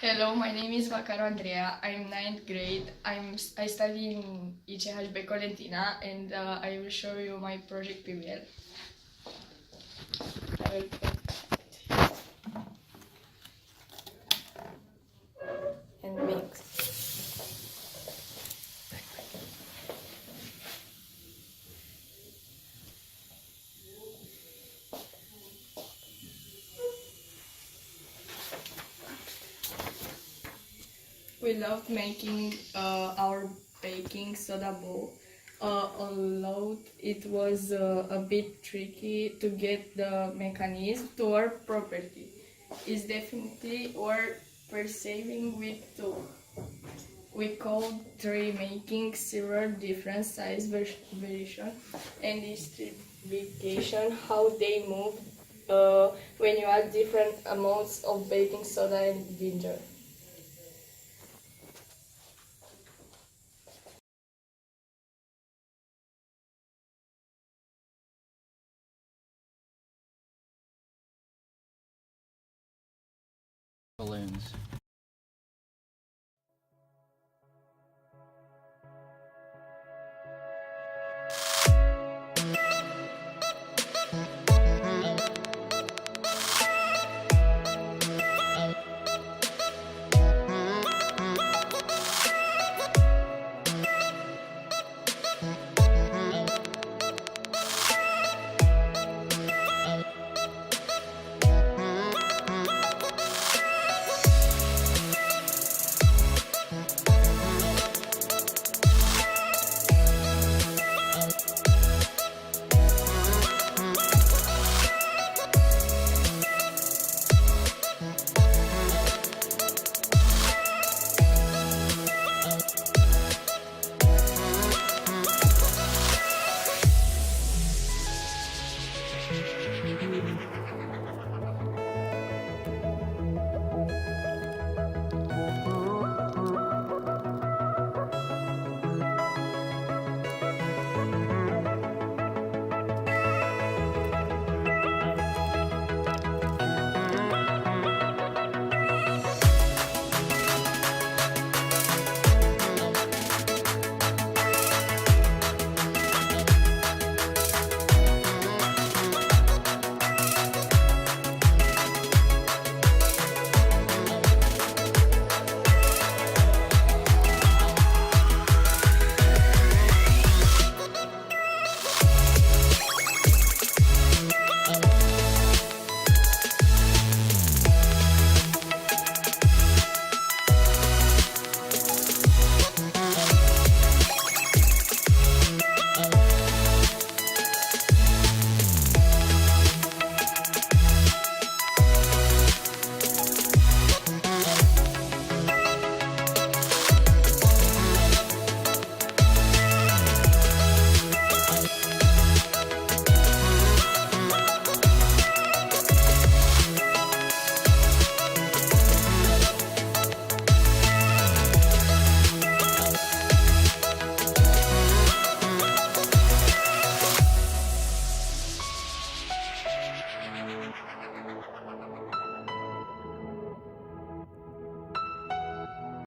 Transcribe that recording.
Hello, my name is Vaccaro Andrea. I'm ninth grade. I study in ICHB Colentina, and I will show you my project PBL. I will put and mix. We loved making our baking soda bowl. Although it was a bit tricky to get the mechanism to work properly, it's definitely worth perceiving with two. We code three making several different size variation and distribution how they move when you add different amounts of baking soda and ginger. Balloons.